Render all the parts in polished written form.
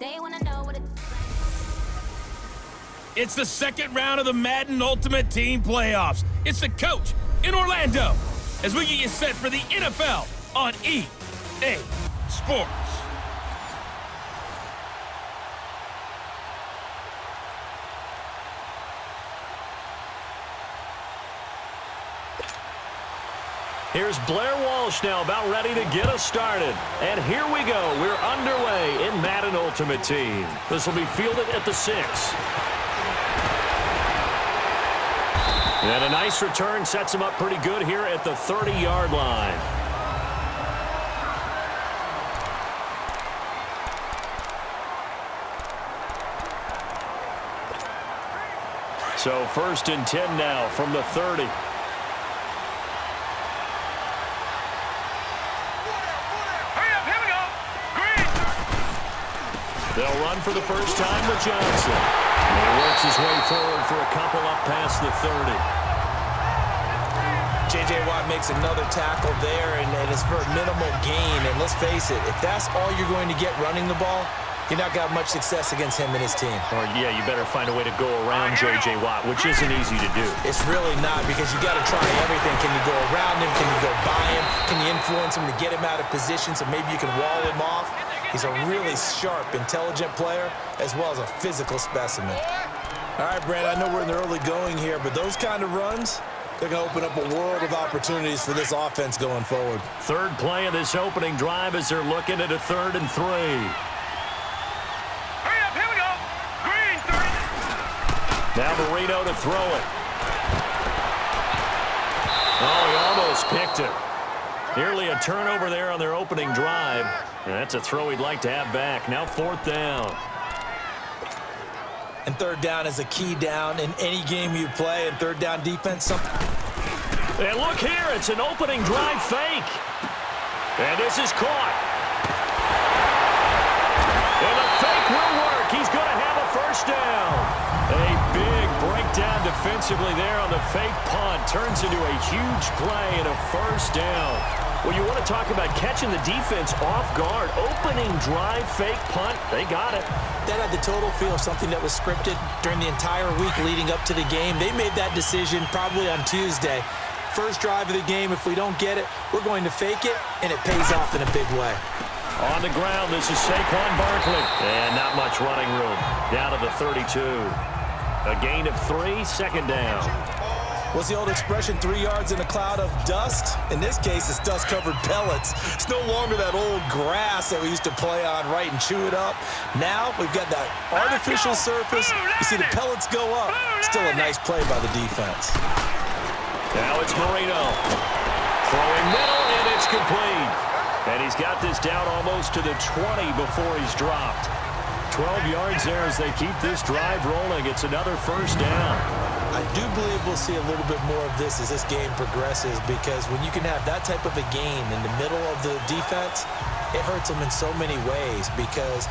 They want to know what it... It's the second round of the Madden Ultimate Team Playoffs. It's the coach in Orlando as we get you set for the NFL on EA Sports. Here's Blair Walsh now about ready to get us started. And here we go. We're underway in Madden Ultimate Team. This will be fielded at the 6. And a nice return sets him up pretty good here at the 30-yard line. So 1st and 10 now from the 30. They'll run for the first time with Johnson. And he works his way forward for a couple up past the 30. J.J. Watt makes another tackle there, and it's for a minimal gain. And let's face it, if that's all you're going to get running the ball, you're not got much success against him and his team. Or, yeah, you better find a way to go around J.J. Watt, which isn't easy to do. It's really not, because you got to try everything. Can you go around him? Can you go by him? Can you influence him to get him out of position so maybe you can wall him off? He's a really sharp, intelligent player, as well as a physical specimen. All right, Brandon, I know we're in the early going here, but those kind of runs, they're going to open up a world of opportunities for this offense going forward. Third play of this opening drive as they're looking at a 3rd and 3. Hurry up, here we go. Green, 30. Now Marino to throw it. Oh, he almost picked it. Nearly a turnover there on their opening drive. And that's a throw he'd like to have back. Now 4th down. And 3rd down is a key down in any game you play. And 3rd down defense. And look here, it's an opening drive fake. And this is caught. And the fake will work. He's going to have a 1st down. A big breakdown defensively there on the fake punt. Turns into a huge play and a 1st down. Well, you want to talk about catching the defense off guard. Opening drive, fake punt. They got it. That had the total feel of something that was scripted during the entire week leading up to the game. They made that decision probably on Tuesday. First drive of the game, if we don't get it, we're going to fake it, and it pays off in a big way. On the ground, this is Saquon Barkley. And not much running room. Down to the 32. A gain of 3, 2nd down. What's the old expression, 3 yards in a cloud of dust? In this case, it's dust-covered pellets. It's no longer that old grass that we used to play on, right, and chew it up. Now we've got that artificial surface. You see the pellets go up. Still a nice play by the defense. Now it's Marino. Throwing middle, and it's complete. And he's got this down almost to the 20 before he's dropped. 12 yards there as they keep this drive rolling. It's another 1st down. I do believe we'll see a little bit more of this as this game progresses, because when you can have that type of a gain in the middle of the defense, it hurts them in so many ways, because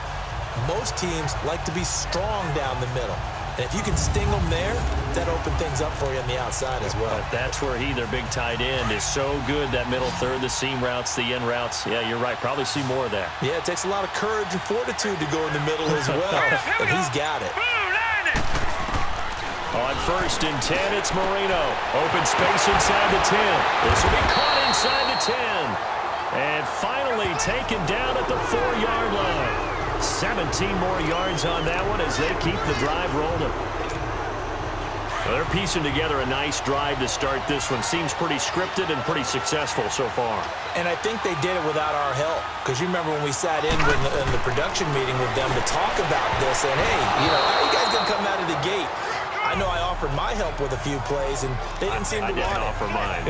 most teams like to be strong down the middle. And if you can sting them there, that opens things up for you on the outside as well. But that's where their big tight end, is so good, that middle third, the seam routes, the in routes. Yeah, you're right. Probably see more of that. Yeah, it takes a lot of courage and fortitude to go in the middle as well, but he's got it. On 1st and 10, it's Marino. Open space inside the 10. This will be caught inside the 10. And finally taken down at the 4-yard line. 17 more yards on that one as they keep the drive rolling. Well, they're piecing together a nice drive to start this one. Seems pretty scripted and pretty successful so far. And I think they did it without our help, because you remember when we sat in the production meeting with them to talk about this, and hey, how are you guys going to come out of the gate? I know I offered my help with a few plays, and they didn't seem to want it. I didn't offer mine.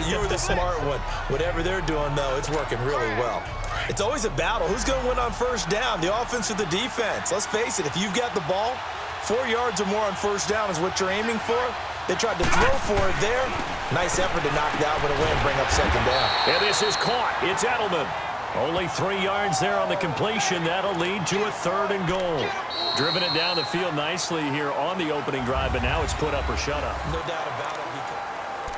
You were the smart one. Whatever they're doing, though, it's working really well. It's always a battle. Who's going to win on 1st down, the offense or the defense? Let's face it, if you've got the ball, 4 yards or more on 1st down is what you're aiming for. They tried to throw for it there. Nice effort to knock that one away and bring up 2nd down. And this is caught. It's Edelman. Only 3 yards there on the completion. That'll lead to a 3rd and goal. Driven it down the field nicely here on the opening drive, but now it's put up or shut up. No doubt about it.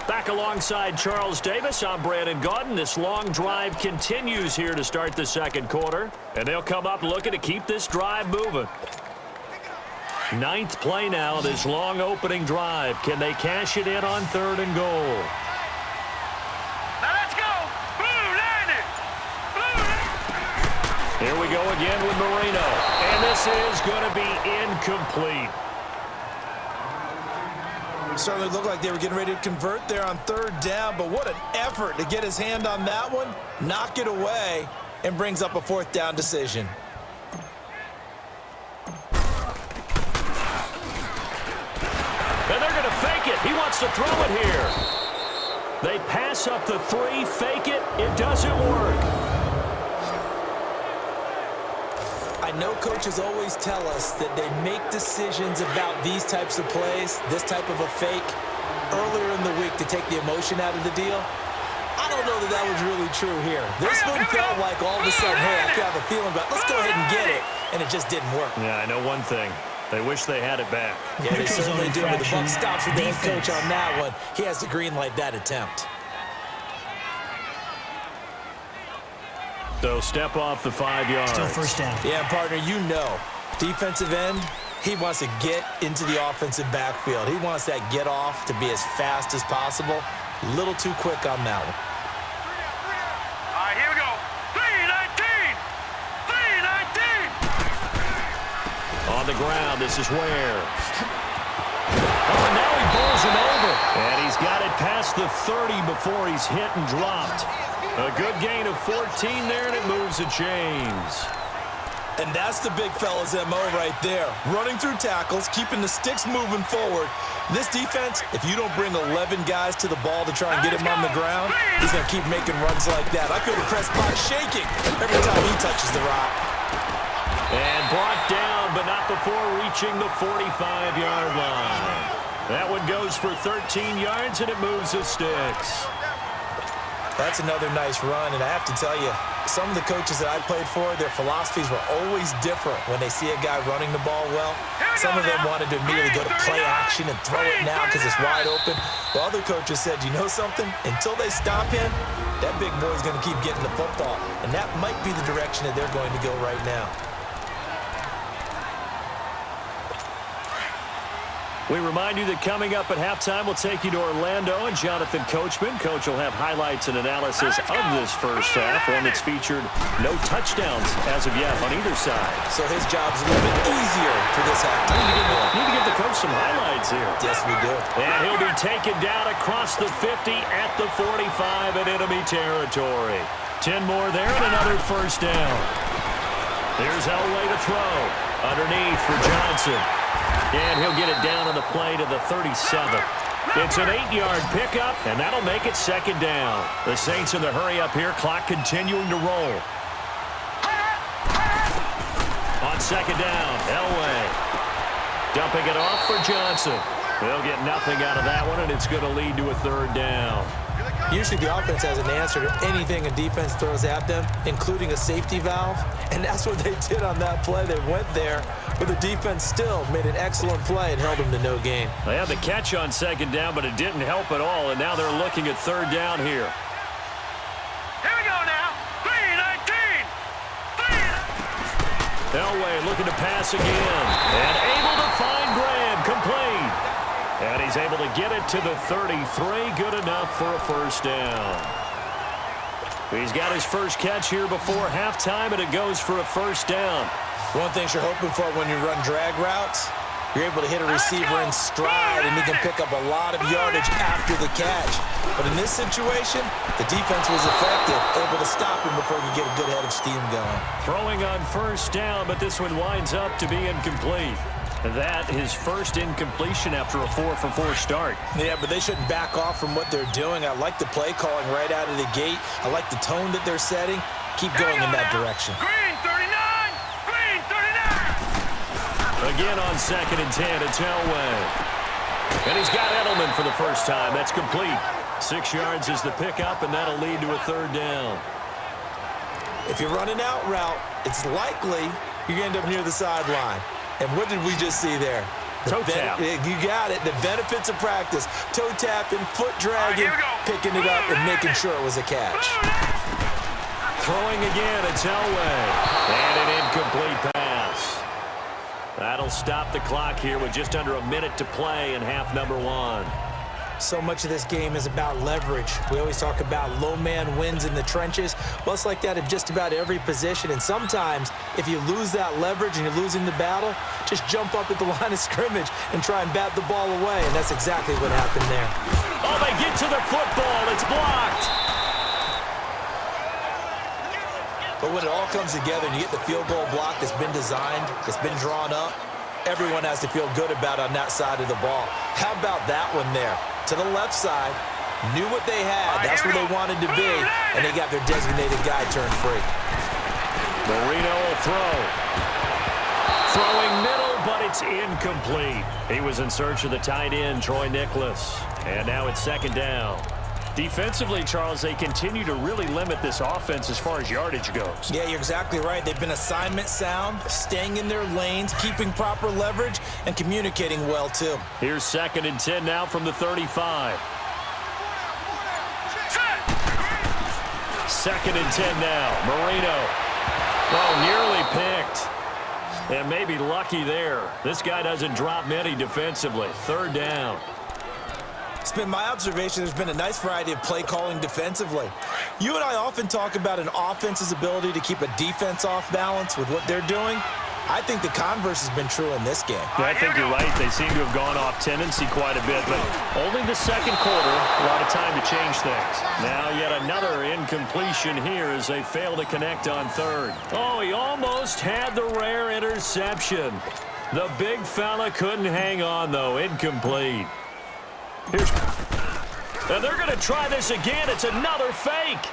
Back alongside Charles Davis, I'm Brandon Gaudin. This long drive continues here to start the second quarter. And they'll come up looking to keep this drive moving. Ninth play now, this long opening drive. Can they cash it in on 3rd and goal? Now let's go. Blue Lightning. Blue Lightning. Here we go again with Marino. And this is going to be incomplete. Certainly looked like they were getting ready to convert there on 3rd down, but what an effort to get his hand on that one, knock it away, and brings up a 4th down decision. And they're going to fake it. He wants to throw it here. They pass up the 3, fake it. It doesn't work. I know coaches always tell us that they make decisions about these types of plays, this type of a fake, earlier in the week to take the emotion out of the deal. I don't know that that was really true here. This one felt like all of a sudden, hey, I could have a feeling about, let's go ahead and get it, and it just didn't work. Yeah, I know one thing. They wish they had it back. Yeah, they certainly do, but the buck stops with the head coach on that one. He has to green light that attempt. So step off the 5 yards. Still first down. Yeah, partner, you know, defensive end, he wants to get into the offensive backfield. He wants that get off to be as fast as possible. A little too quick on that one. All right, here we go. 3-19. 3-19. On the ground, this is Ware. Oh, and now he bowls him over. And he's got it past the 30 before he's hit and dropped. A good gain of 14 there, and it moves the chains. And that's the big fella's MO right there. Running through tackles, keeping the sticks moving forward. This defense, if you don't bring 11 guys to the ball to try and get him on the ground, he's going to keep making runs like that. I feel the press box shaking every time he touches the rock. And brought down, but not before reaching the 45-yard line. That one goes for 13 yards, and it moves the sticks. That's another nice run, and I have to tell you, some of the coaches that I played for, their philosophies were always different when they see a guy running the ball well. Some of them wanted to immediately go to play action and throw it now because it's wide open. While other coaches said, you know something? Until they stop him, that big boy's going to keep getting the football, and that might be the direction that they're going to go right now. We remind you that coming up at halftime, we'll take you to Orlando and Jonathan Coachman. Coach will have highlights and analysis of this first half, one that's featured no touchdowns as of yet on either side. So his job's a little bit easier for this halftime. Need to give the coach some highlights here. Yes, we do. And he'll be taken down across the 50 at the 45 in enemy territory. 10 more there and another first down. Here's Elway to throw. Underneath for Johnson. And he'll get it down on the play to the 37. It's an 8-yard pickup, and that'll make it second down. The Saints in the hurry up here, clock continuing to roll. On second down, Elway. Dumping it off for Johnson. They'll get nothing out of that one, and it's going to lead to a third down. Usually the offense has an answer to anything a defense throws at them, including a safety valve, and that's what they did on that play. They went there, but the defense still made an excellent play and held them to no gain. They had the catch on second down, but it didn't help at all, and now they're looking at third down here. Here we go now. 3-19. Elway looking to pass again, and able to find Graham, complete. And he's able to get it to the 33, good enough for a first down. He's got his first catch here before halftime, and it goes for a first down. One thing you're hoping for when you run drag routes, you're able to hit a receiver in stride, and he can pick up a lot of yardage after the catch. But in this situation, the defense was effective, able to stop him before he could get a good head of steam going. Throwing on first down, but this one winds up to be incomplete. That his first incompletion after a 4-for-4 start. Yeah, but they shouldn't back off from what they're doing. I like the play calling right out of the gate. I like the tone that they're setting. Keep going in that direction. Green 39. Green 39. Again on second and 10, it's Elway. And he's got Edelman for the first time. That's complete. 6 yards is the pickup, and that'll lead to a third down. If you run an out route, it's likely you're going to end up near the sideline. And what did we just see there? Toe tap. You got it. The benefits of practice. Toe tapping, foot dragging, picking it up, and making sure it was a catch. Throwing again, it's Elway. And an incomplete pass. That'll stop the clock here with just under a minute to play in half number one. So much of this game is about leverage. We always talk about low man wins in the trenches. Well, it's like that in just about every position. And sometimes, if you lose that leverage and you're losing the battle, just jump up at the line of scrimmage and try and bat the ball away. And that's exactly what happened there. Oh, they get to the football. It's blocked. But when it all comes together and you get the field goal block that's been designed, that's been drawn up, everyone has to feel good about on that side of the ball. How about that one there? To the left side, knew what they had. That's where they wanted to be, and they got their designated guy turned free. Marino will throw. Throwing middle, but it's incomplete. He was in search of the tight end, Troy Nicholas. And now it's second down. Defensively, Charles, they continue to really limit this offense as far as yardage goes. Yeah, you're exactly right. They've been assignment sound, staying in their lanes, keeping proper leverage, and communicating well, too. Here's 2nd and 10 now from the 35. 2nd and 10 now. Marino. Oh, nearly picked. And maybe lucky there. This guy doesn't drop many defensively. 3rd down. It's been my observation there's been a nice variety of play calling defensively. You and I often talk about an offense's ability to keep a defense off balance with what they're doing. I think the converse has been true in this game. Yeah, I think you're right. They seem to have gone off tendency quite a bit, but only the second quarter, a lot of time to change things. Now yet another incompletion here as they fail to connect on 3rd. Oh, he almost had the rare interception. The big fella couldn't hang on, though. Incomplete. And they're going to try this again. It's another fake.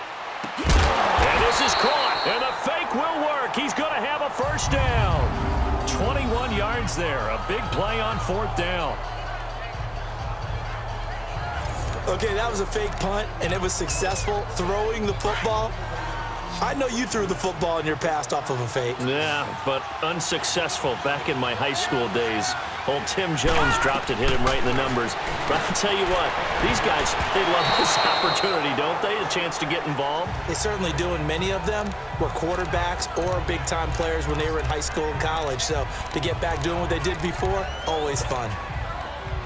And this is caught. And the fake will work. He's going to have a first down. 21 yards there. A big play on 4th down. Okay, that was a fake punt, and it was successful throwing the football. I know you threw the football in your past off of a fake. Yeah, but unsuccessful back in my high school days. Old Tim Jones dropped it, hit him right in the numbers. But I'll tell you what, these guys, they love this opportunity, don't they? A chance to get involved. They certainly do, and many of them were quarterbacks or big-time players when they were in high school and college. So to get back doing what they did before, always fun.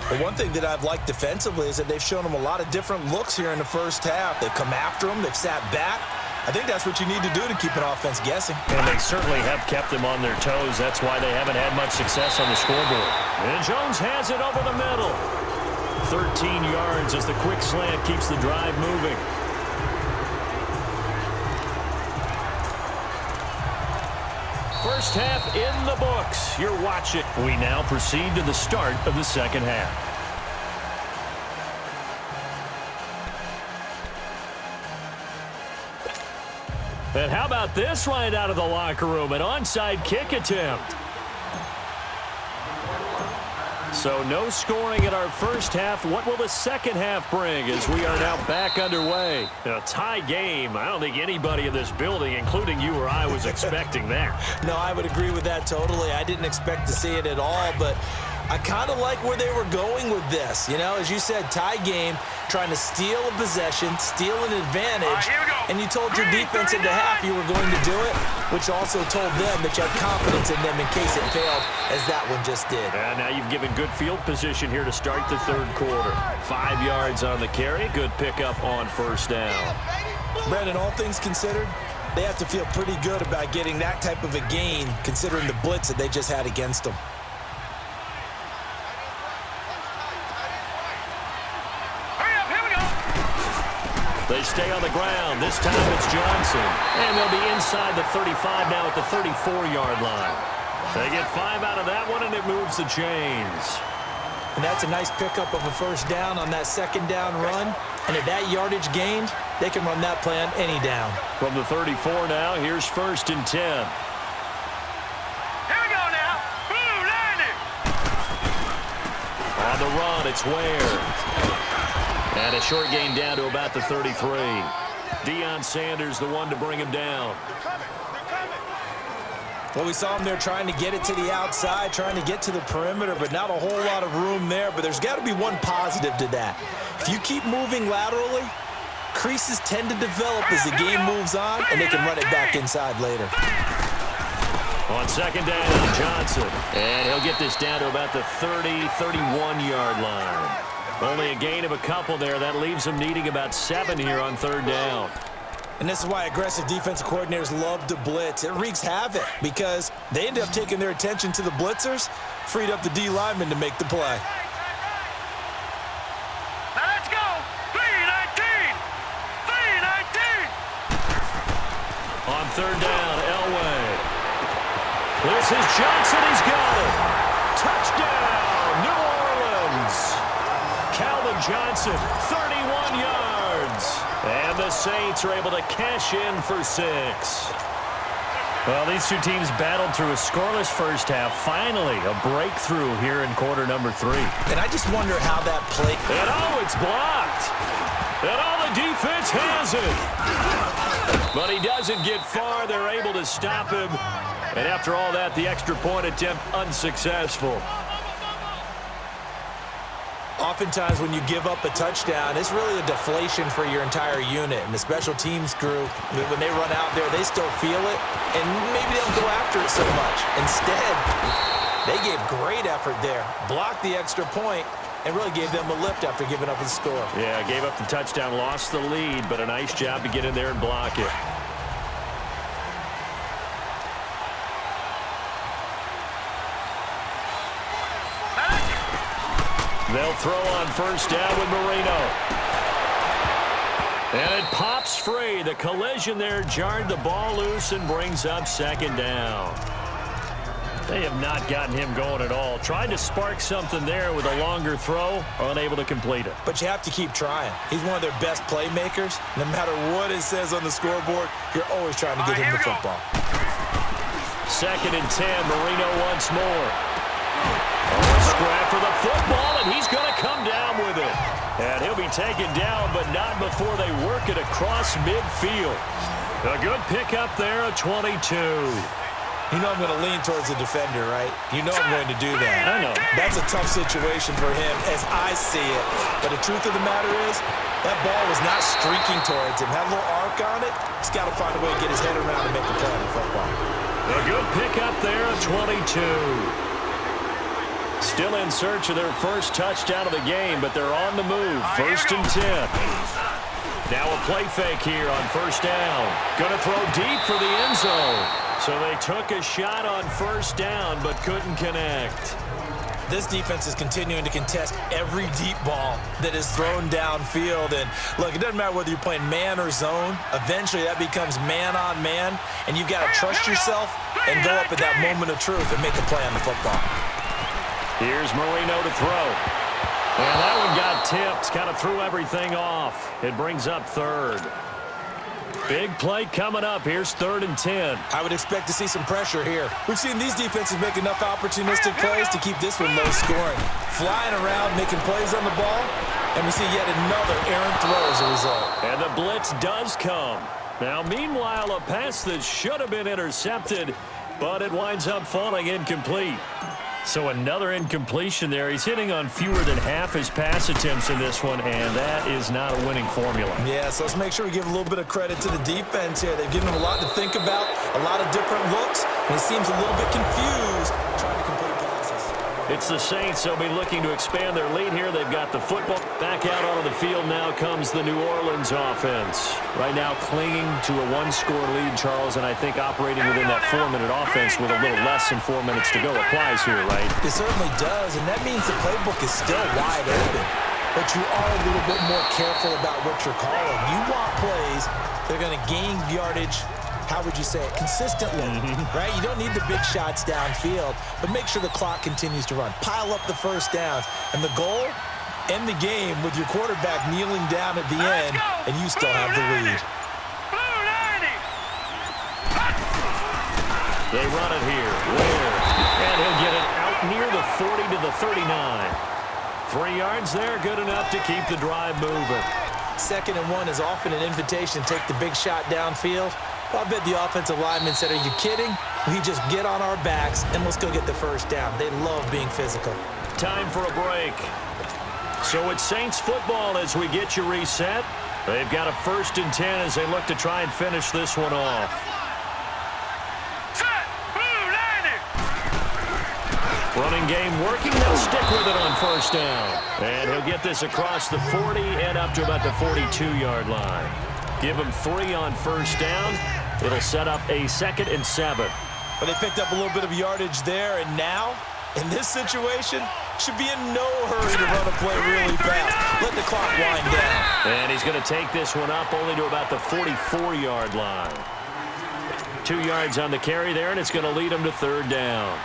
But one thing that I've liked defensively is that they've shown them a lot of different looks here in the first half. They've come after them. They've sat back. I think that's what you need to do to keep an offense guessing. And they certainly have kept them on their toes. That's why they haven't had much success on the scoreboard. And Jones has it over the middle. 13 yards as the quick slant keeps the drive moving. First half in the books. You're watching. We now proceed to the start of the second half. And how about this right out of the locker room? An onside kick attempt. So no scoring in our first half. What will the second half bring as we are now back underway? A tie game. I don't think anybody in this building, including you or I, was expecting that. No, I would agree with that totally. I didn't expect to see it at all, but I kind of like where they were going with this. You know, as you said, tie game, trying to steal a possession, steal an advantage, and you told your defense at the half you were going to do it, which also told them that you had confidence in them in case it failed, as that one just did. And now you've given good field position here to start the third quarter. 5 yards on the carry, good pickup on first down. Brandon, all things considered, they have to feel pretty good about getting that type of a gain, considering the blitz that they just had against them. They stay on the ground. This time it's Johnson. And they'll be inside the 35 now at the 34-yard line. They get 5 out of that one, and it moves the chains. And that's a nice pickup of a first down on that second down run. And at that yardage gained, they can run that play on any down. From the 34 now, here's 1st and 10. Here we go now. Blue landing. On the run, it's Ware. And a short gain down to about the 33. Deion Sanders, the one to bring him down. Well, we saw him there trying to get it to the outside, trying to get to the perimeter, but not a whole lot of room there. But there's got to be one positive to that. If you keep moving laterally, creases tend to develop as the game moves on, and they can run it back inside later. On second down, Johnson. And he'll get this down to about the 30, 31-yard line. Only a gain of a couple there. That leaves him needing about 7 here on third down. And this is why aggressive defensive coordinators love to blitz. It wreaks havoc because they end up taking their attention to the blitzers, freed up the D lineman to make the play. Now let's go. 3-19. 3-19. On third down, Elway. This is Johnson. He's got it. Touchdown, New Orleans. Calvin Johnson, 31 yards. And the Saints are able to cash in for 6. Well, these two teams battled through a scoreless first half. Finally, a breakthrough here in quarter number 3. And I just wonder how that play... And it's blocked. And the defense has it. But he doesn't get far. They're able to stop him. And after all that, the extra point attempt unsuccessful. Oftentimes when you give up a touchdown, it's really a deflation for your entire unit. And the special teams group, when they run out there, they still feel it. And maybe they don't go after it so much. Instead, they gave great effort there. Blocked the extra point and really gave them a lift after giving up the score. Yeah, gave up the touchdown, lost the lead, but a nice job to get in there and block it. They'll throw on first down with Marino. And it pops free. The collision there jarred the ball loose and brings up second down. They have not gotten him going at all. Tried to spark something there with a longer throw, unable to complete it. But you have to keep trying. He's one of their best playmakers. No matter what it says on the scoreboard, you're always trying to get him the football. Second and 10, Marino once more. Scrap for the football, and he's going to come down with it. And he'll be taken down, but not before they work it across midfield. A good pickup there, a 22. You know I'm going to lean towards the defender, right? You know I'm going to do that. I know. That's a tough situation for him as I see it. But the truth of the matter is, that ball was not streaking towards him. Had a little arc on it. He's got to find a way to get his head around and make a play on the football. A good pickup there, a 22. Still in search of their first touchdown of the game, but they're on the move. First and 10. Now a play fake here on first down. Going to throw deep for the end zone. So they took a shot on first down, but couldn't connect. This defense is continuing to contest every deep ball that is thrown downfield. And look, it doesn't matter whether you're playing man or zone. Eventually that becomes man on man, and you've got to trust yourself and go up at that moment of truth and make a play on the football. Here's Marino to throw. And that one got tipped, kind of threw everything off. It brings up third. Big play coming up. Here's third and 10. I would expect to see some pressure here. We've seen these defenses make enough opportunistic plays to keep this one low scoring. Flying around, making plays on the ball, and we see yet another errant throw as a result. And the blitz does come. Now, meanwhile, a pass that should have been intercepted, but it winds up falling incomplete. So another incompletion there. He's hitting on fewer than half his pass attempts in this one, and that is not a winning formula. Yeah, so let's make sure we give a little bit of credit to the defense here. They've given him a lot to think about, a lot of different looks, and he seems a little bit confused trying to complete passes. It's the Saints. They'll be looking to expand their lead here. They've got the football back out onto the field. Now comes the New Orleans offense. Right now clinging to a one-score lead, Charles, and I think operating within that 4-minute offense with a little less than 4 minutes to go applies here, right? It certainly does, and that means the playbook is still wide open. But you are a little bit more careful about what you're calling. You want plays that are going to gain yardage, how would you say it, consistently, right? You don't need the big shots downfield, but make sure the clock continues to run. Pile up the first downs. And the goal, end the game with your quarterback kneeling down at the end, and you still have the lead. They run it here. Ware. And he'll get it out near the 40 to the 39. 3 yards there, good enough to keep the drive moving. 2nd and 1 is often an invitation to take the big shot downfield. I bet the offensive lineman said, are you kidding? We just get on our backs and let's go get the first down. They love being physical. Time for a break. So it's Saints football as we get you reset. They've got a 1st and 10 as they look to try and finish this one off. Running game working. They'll stick with it on 1st down. And he'll get this across the 40 and up to about the 42-yard line. Give him 3 on 1st down. It'll set up a 2nd and 7. But they picked up a little bit of yardage there, and now, in this situation, should be in no hurry to run a play really fast. Let the clock wind down. And he's going to take this one up only to about the 44-yard line. 2 yards on the carry there, and it's going to lead him to 3rd down.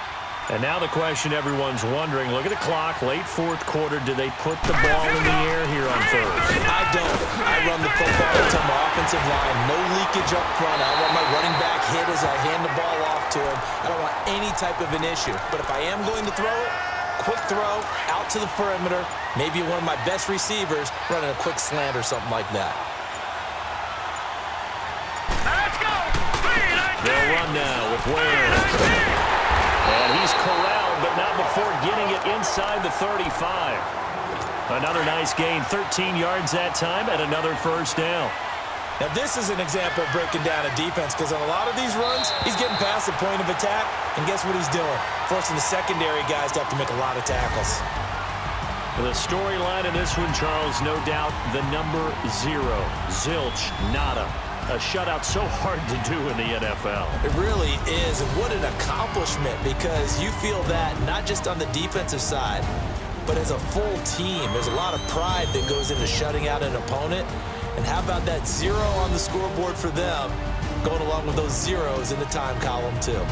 And now the question everyone's wondering, look at the clock, late 4th quarter, do they put the ball in the air here on 1st? I don't. I run the football to my offensive line, no leakage up front. I don't want my running back hit as I hand the ball off to him. I don't want any type of an issue. But if I am going to throw it, quick throw, out to the perimeter, maybe one of my best receivers running a quick slant or something like that. Let's go! They'll run now with Ware. And he's corralled, but not before getting it inside the 35. Another nice gain, 13 yards that time, and another 1st down. Now, this is an example of breaking down a defense, because on a lot of these runs, he's getting past the point of attack, and guess what he's doing? Forcing the secondary guys to have to make a lot of tackles. The storyline in this one, Charles, no doubt the number 0. Zilch, nada. A shutout so hard to do in the NFL. It really is, and what an accomplishment, because you feel that not just on the defensive side, but as a full team. There's a lot of pride that goes into shutting out an opponent, and how about that 0 on the scoreboard for them, going along with those zeros in the time column too.